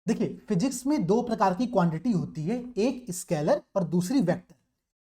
देखिए फिजिक्स में दो प्रकार की क्वांटिटी होती है, एक स्केलर और दूसरी वेक्टर।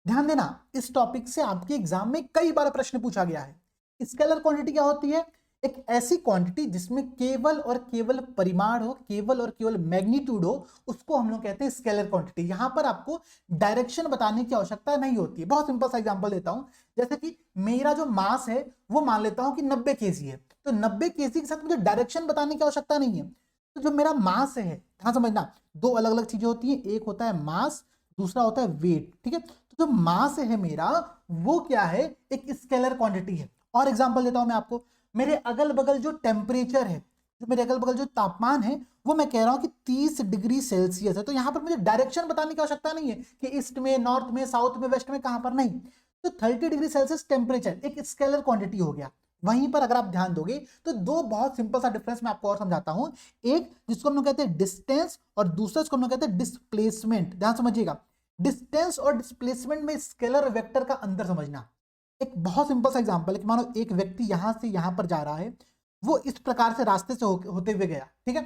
ध्यान देना, इस टॉपिक से आपके एग्जाम में कई बार प्रश्न पूछा गया है। स्केलर क्वांटिटी क्या होती है? एक ऐसी क्वांटिटी जिसमें केवल और केवल परिमाण हो, केवल और केवल मैग्नीट्यूड हो, उसको हम लोग कहते हैं स्केलर क्वांटिटी। यहां पर आपको डायरेक्शन बताने की आवश्यकता नहीं होती है। बहुत सिंपल सा एग्जांपल देता हूं, जैसे कि मेरा जो मास है वो मान लेता हूं कि 90 केजी है, तो 90 केजी के साथ मुझे डायरेक्शन बताने की आवश्यकता नहीं है। तो जो मेरा मास है, ध्यान समझना, दो अलग अलग चीजें होती हैं, एक होता है मास, दूसरा होता है वेट। ठीक है, तो जो मास है मेरा, वो क्या है? एक स्केलर क्वांटिटी है। और एग्जांपल देता हूं मैं आपको, मेरे अगल बगल जो टेम्परेचर है, जो मेरे अगल बगल जो तापमान है, वो मैं कह रहा हूं कि 30 डिग्री सेल्सियस है। तो यहां पर मुझे डायरेक्शन बताने की आवश्यकता नहीं है कि ईस्ट में, नॉर्थ में, साउथ में, वेस्ट में, कहां पर, नहीं। तो 30 डिग्री सेल्सियस टेम्परेचर एक स्केलर क्वांटिटी हो गया। वहीं पर अगर आप ध्यान दोगे तो दो बहुत सिंपल सा डिफरेंस मैं आपको और समझाता हूं। एक जिसको हम लोग कहते हैं डिस्टेंस, और दूसरा जिसको हम लोग कहते हैं डिस्प्लेसमेंट। ध्यान समझिएगा, डिस्टेंस और डिस्प्लेसमेंट में स्केलर और वेक्टर का अंतर समझना। एक बहुत सिंपल सा एग्जांपल है कि मानो एक व्यक्ति यहां से यहां पर जा रहा है, वो इस प्रकार से रास्ते से होते हुए गया, ठीक है।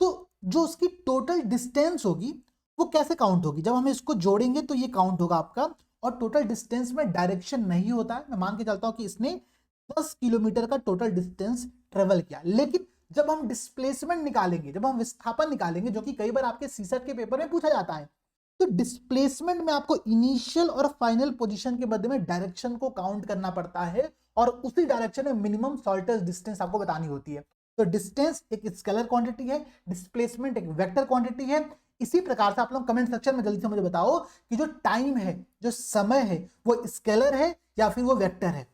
तो जो उसकी टोटल डिस्टेंस होगी वो कैसे काउंट होगी? जब हम इसको जोड़ेंगे तो ये काउंट होगा आपका। और टोटल डिस्टेंस में डायरेक्शन नहीं होता है। मैं मान के चलता हूं कि इसने 10 किलोमीटर का टोटल डिस्टेंस ट्रेवल किया, लेकिन जब हम डिस्प्लेसमेंट निकालेंगे, जब हम विस्थापन निकालेंगे, जो कि कई बार आपके सीसेट के पेपर में पूछा जाता है, तो डिस्प्लेसमेंट में आपको इनिशियल और फाइनल पोजीशन के मध्य में डायरेक्शन को काउंट करना पड़ता है, और उसी डायरेक्शन में मिनिमम शॉर्टेस्ट डिस्टेंस आपको बतानी होती है। तो डिस्टेंस एक स्केलर क्वांटिटी है, डिस्प्लेसमेंट एक वेक्टर क्वांटिटी है। इसी प्रकार से आप लोग कमेंट सेक्शन में जल्दी से मुझे बताओ कि जो टाइम है, जो समय है, वो स्केलर है या फिर वो वेक्टर है।